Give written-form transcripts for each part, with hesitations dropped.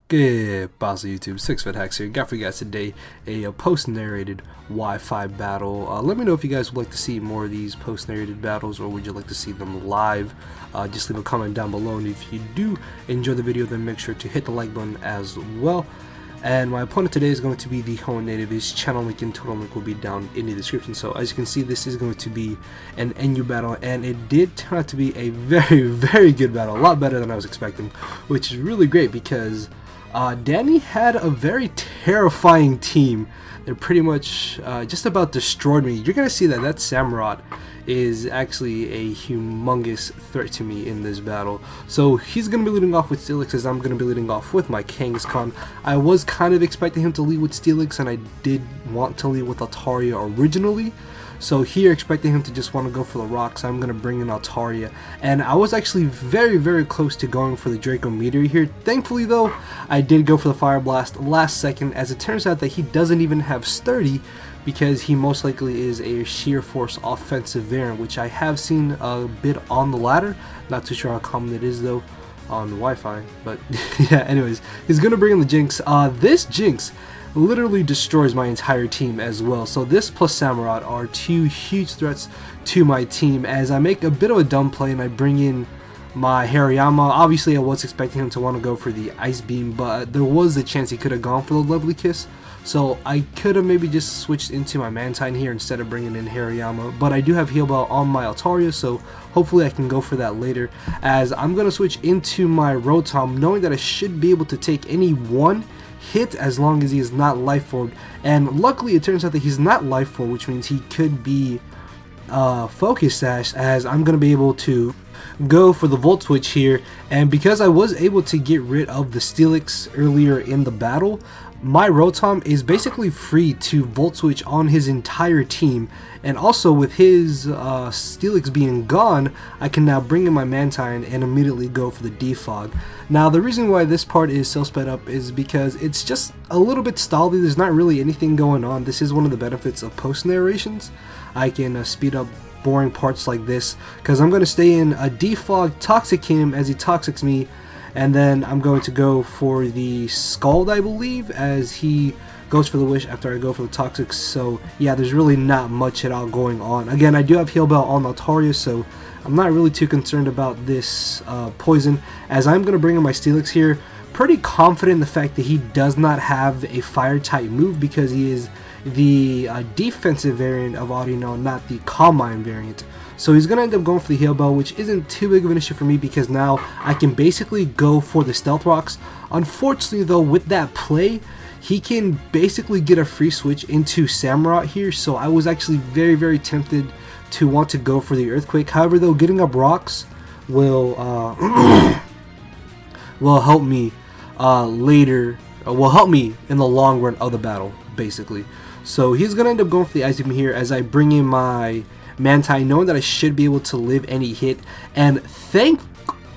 Good boss of YouTube, 6-Foot Hacks here. Got for you guys today a post-narrated Wi-Fi battle. Let me know if you guys would like to see more of these post-narrated battles, or would you like to see them live. Just leave a comment down below, and if you do enjoy the video, then make sure to hit the like button as well. And my opponent today is going to be TheHoennNative. His channel link and total link will be down in the description. So as you can see, this is going to be an NU battle, and it did turn out to be a very good battle, a lot better than I was expecting, which is really great because Danny had a very terrifying team. They're pretty much just about destroyed me. You're gonna see that Samurott is actually a humongous threat to me in this battle. So he's gonna be leading off with Steelix, as I'm gonna be leading off with my Kangaskhan. I was kind of expecting him to lead with Steelix, and I did want to lead with Altaria originally. So here, expecting him to just want to go for the rocks, I'm going to bring in Altaria. And I was actually very close to going for the Draco Meteor here. Thankfully though, I did go for the Fire Blast last second, as it turns out that he doesn't even have Sturdy, because he most likely is a Sheer Force offensive variant, which I have seen a bit on the ladder. Not too sure how common it is though on Wi-Fi, but yeah, anyways, he's going to bring in the Jinx. This Jinx literally destroys my entire team as well. So this plus Samurott are two huge threats to my team, as I make a bit of a dumb play and I bring in my Hariyama. Obviously I was expecting him to want to go for the Ice Beam, but there was a chance he could have gone for the Lovely Kiss. So I could have maybe just switched into my Mantine here instead of bringing in Hariyama, but I do have Heal Bell on my Altaria, so hopefully I can go for that later, as I'm going to switch into my Rotom, knowing that I should be able to take any one hit as long as he is not life formed. And luckily it turns out that he's not life formed, which means he could be focus sash, as I'm going to be able to go for the Volt Switch here. And because I was able to get rid of the Steelix earlier in the battle, my Rotom is basically free to Volt Switch on his entire team. And also with his Steelix being gone, I can now bring in my Mantine and immediately go for the Defog. Now the reason why this part is so sped up is because it's just a little bit stally. There's not really anything going on. This is one of the benefits of post narrations. I can speed up boring parts like this, because I'm going to stay in a Defog, Toxic him as he Toxics me, and then I'm going to go for the Scald, I believe, as he goes for the Wish after I go for the Toxics. So yeah, there's really not much at all going on. Again, I do have Heal Bell on Altaria, so I'm not really too concerned about this poison, as I'm going to bring in my Steelix here. Pretty confident in the fact that he does not have a fire type move, because he is the defensive variant of Audino, not the Calm Mind variant. So he's going to end up going for the Heal Bell, which isn't too big of an issue for me, because now I can basically go for the Stealth Rocks. Unfortunately though, with that play, he can basically get a free switch into Samurott here, so I was actually very tempted to want to go for the Earthquake. However though, getting up rocks will will help me later, will help me in the long run of the battle, basically. So he's going to end up going for the Ice Beam here, as I bring in my Mantine, knowing that I should be able to live any hit. And thank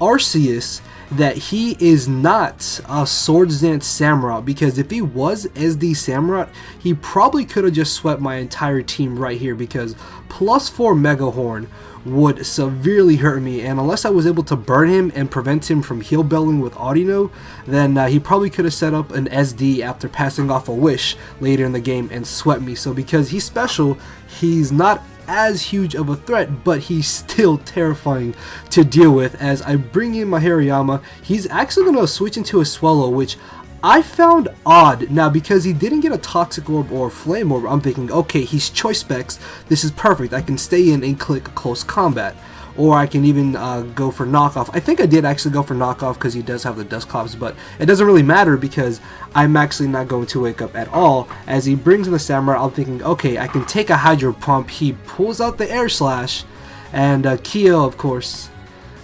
Arceus that he is not a Swords Dance Samurott, because if he was SD Samurott, he probably could have just swept my entire team right here, because +4 Mega Horn would severely hurt me, and unless I was able to burn him and prevent him from heal belling with Audino, then he probably could have set up an SD after passing off a Wish later in the game and swept me. So because he's special, he's not as huge of a threat, but he's still terrifying to deal with. As I bring in my Hariyama, he's actually going to switch into a Swallow, which I found odd. Now, because he didn't get a Toxic Orb or Flame Orb, I'm thinking, okay, he's Choice Specs, this is perfect, I can stay in and click Close Combat. Or I can even go for Knockoff. I think I did actually go for Knockoff, because he does have the Dusclops, but it doesn't really matter because I'm actually not going to wake up at all. As he brings in the Samurai, I'm thinking, okay, I can take a Hydro Pump. He pulls out the Air Slash, and Kyo, of course,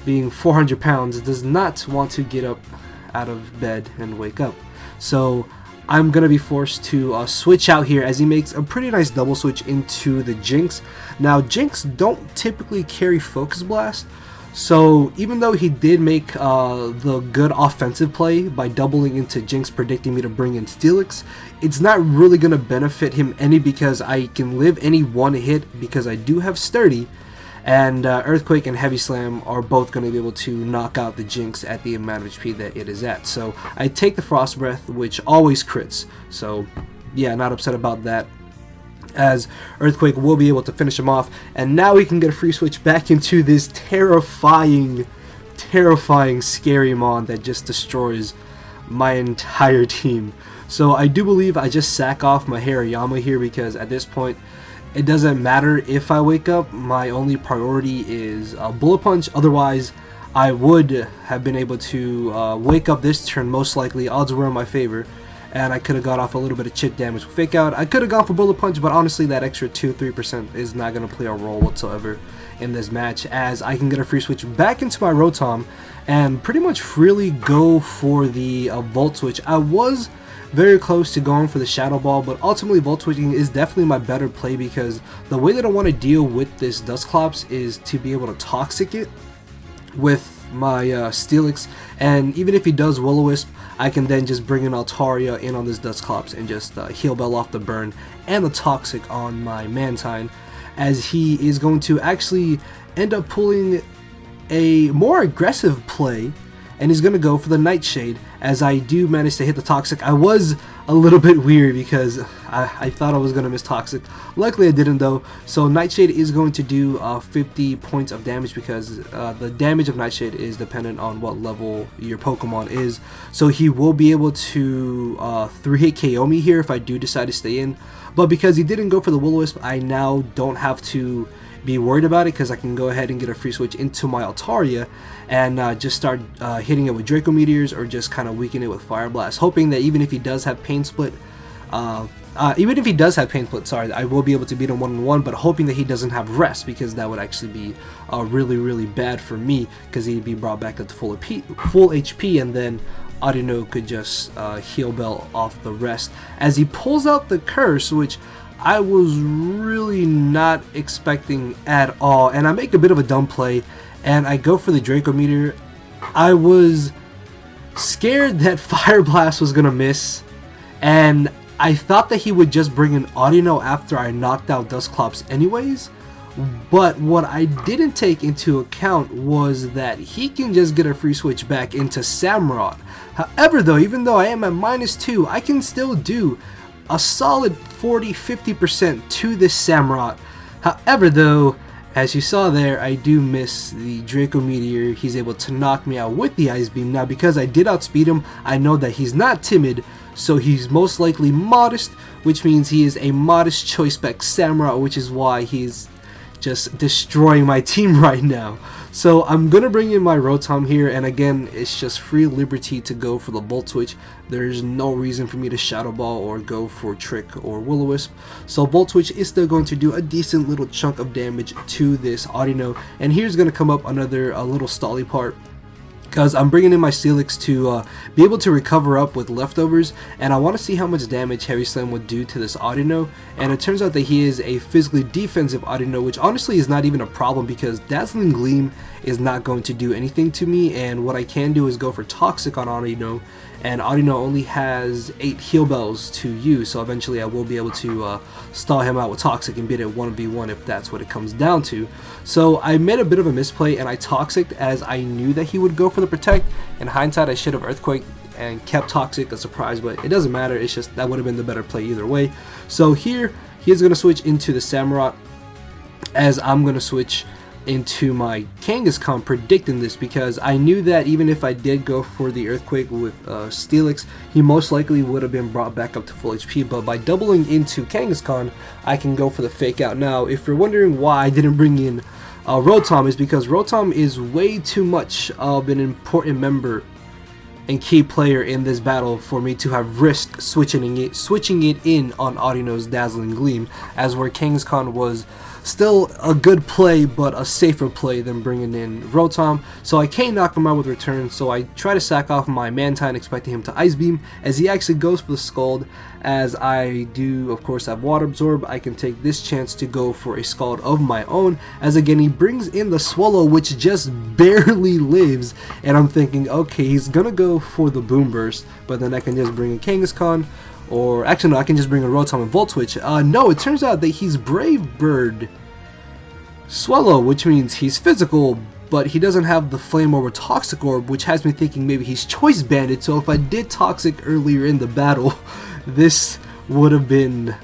being 400 pounds, does not want to get up out of bed and wake up. So I'm going to be forced to switch out here, as he makes a pretty nice double switch into the Jinx. Now, Jinx don't typically carry Focus Blast, so even though he did make the good offensive play by doubling into Jinx, predicting me to bring in Steelix, it's not really going to benefit him any, because I can live any one hit because I do have Sturdy. and Earthquake and Heavy Slam are both going to be able to knock out the Jinx at the amount of HP that it is at. So I take the Frost Breath, which always crits, so yeah, not upset about that, as Earthquake will be able to finish him off. And now we can get a free switch back into this terrifying scary mon that just destroys my entire team. So I do believe I just sack off my Hariyama here, because at this point it doesn't matter if I wake up. My only priority is Bullet Punch. Otherwise I would have been able to wake up this turn. Most likely odds were in my favor, and I could have got off a little bit of chip damage with Fake Out. I could have gone for Bullet Punch, but honestly that extra 2-3% is not going to play a role whatsoever in this match, as I can get a free switch back into my Rotom and pretty much freely go for the Volt Switch. I was very close to going for the Shadow Ball, but ultimately Volt Switching is definitely my better play, because the way that I want to deal with this Dusclops is to be able to Toxic it with my Steelix, and even if he does Will-O-Wisp, I can then just bring in Altaria in on this Dusclops and just Heal Bell off the burn and the Toxic on my Mantine, as he is going to actually end up pulling a more aggressive play, and he's going to go for the Nightshade, as I do manage to hit the Toxic. I was a little bit weird because I thought I was going to miss Toxic. Luckily I didn't though. So Nightshade is going to do 50 points of damage, because the damage of Nightshade is dependent on what level your Pokemon is. So he will be able to 3-hit KO me here if I do decide to stay in. But because he didn't go for the Will-O-Wisp, I now don't have to be worried about it, because I can go ahead and get a free switch into my Altaria and just start hitting it with Draco Meteors, or just kind of weaken it with Fire Blast, hoping that even if he does have Pain Split, sorry, I will be able to beat him 1-on-1, but hoping that he doesn't have Rest, because that would actually be really bad for me, because he'd be brought back up to full HP, and then Audino could just Heal Bell off the Rest, as he pulls out the Curse, which I was really not expecting at all. And I make a bit of a dumb play, and I go for the Draco Meteor. I was scared that Fire Blast was gonna miss, and I thought that he would just bring in Audino after I knocked out Dusclops anyways. But what I didn't take into account was that he can just get a free switch back into Samurott. However though, even though I am at -2, I can still do a solid 40-50% to this Samurott. However though, as you saw there, I do miss the Draco Meteor. He's able to knock me out with the Ice Beam. Now because I did outspeed him, I know that he's not timid, so he's most likely modest, which means he is a modest choice spec Samurott, which is why he's just destroying my team right now. So I'm gonna bring in my Rotom here, and again it's just free liberty to go for the Volt Switch. There's no reason for me to Shadow Ball or go for Trick or Will-O-Wisp. So Volt Switch is still going to do a decent little chunk of damage to this Audino, and here's gonna come up another little stally part, because I'm bringing in my Steelix to be able to recover up with leftovers, and I want to see how much damage Heavy Slam would do to this Audino. And it turns out that he is a physically defensive Audino, which honestly is not even a problem, because Dazzling Gleam is not going to do anything to me, and what I can do is go for Toxic on Audino, and Audino only has 8 Heal Bells to use, so eventually I will be able to stall him out with Toxic and beat it 1v1 if that's what it comes down to. So I made a bit of a misplay, and I Toxic as I knew that he would go for the Protect. In hindsight, I should have Earthquake and kept Toxic a surprise, but it doesn't matter, it's just that would have been the better play either way. So here, he is going to switch into the Samurott, as I'm going to switch into my Kangaskhan, predicting this, because I knew that even if I did go for the Earthquake with Steelix, he most likely would have been brought back up to full HP, but by doubling into Kangaskhan, I can go for the Fake Out. Now, if you're wondering why I didn't bring in Rotom, is because Rotom is way too much of an important member and key player in this battle for me to have risked switching it in on Audino's Dazzling Gleam, as where Kangaskhan was still a good play, but a safer play than bringing in Rotom. So I can't knock him out with Return, so I try to sack off my Mantine, expecting him to Ice Beam, as he actually goes for the Scald. As I do, of course, have Water Absorb, I can take this chance to go for a Scald of my own, as again he brings in the Swallow, which just barely lives, and I'm thinking, okay, he's gonna go for the Boom Burst, but then I can just bring in Kangaskhan, or actually no, I can just bring a Rotom and Volt Switch. No, it turns out that he's Brave Bird Swallow, which means he's physical, but he doesn't have the Flame Orb or Toxic Orb, which has me thinking maybe he's Choice Banded. So if I did Toxic earlier in the battle, this would have been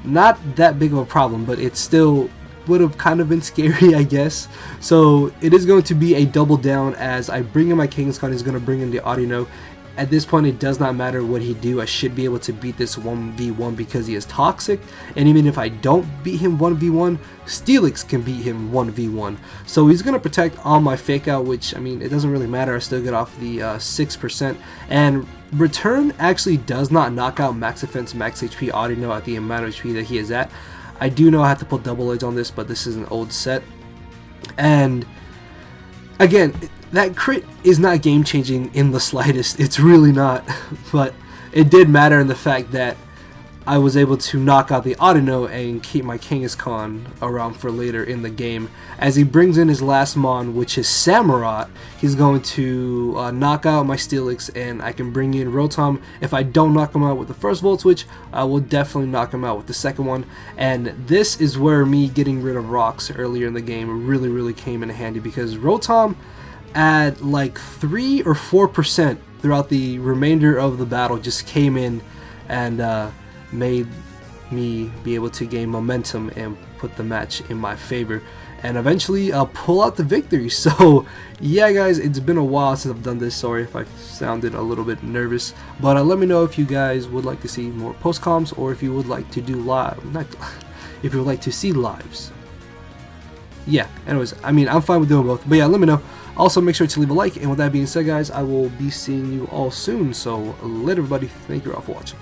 not that big of a problem, but it still would have kind of been scary, I guess. So it is going to be a double down, as I bring in my Kangaskhan. He's going to bring in the Audino. At this point, it does not matter what he do. I should be able to beat this 1v1 because he is toxic. And even if I don't beat him 1v1, Steelix can beat him 1v1. So he's going to protect on my Fake Out, which, I mean, it doesn't really matter. I still get off the 6%. And Return actually does not knock out Max Defense, Max HP Audino at the amount of HP that he is at. I do know I have to put double edge on this, but this is an old set. And again, that crit is not game changing in the slightest. It's really not. But it did matter in the fact that I was able to knock out the Audino and keep my Kangaskhan around for later in the game. As he brings in his last Mon, which is Samurott, he's going to knock out my Steelix, and I can bring in Rotom. If I don't knock him out with the first Volt Switch, I will definitely knock him out with the second one. And this is where me getting rid of rocks earlier in the game really came in handy, because Rotom at like 3 or 4% throughout the remainder of the battle just came in and made me be able to gain momentum and put the match in my favor, and eventually pull out the victory. So yeah guys, it's been a while since I've done this. Sorry if I sounded a little bit nervous, but let me know if you guys would like to see more post comms, or if you would like to do live, if you would like to see lives. Yeah, anyways, I mean, I'm fine with doing both, but yeah, let me know. Also, make sure to leave a like, and with that being said guys, I will be seeing you all soon. So later everybody, thank you all for watching.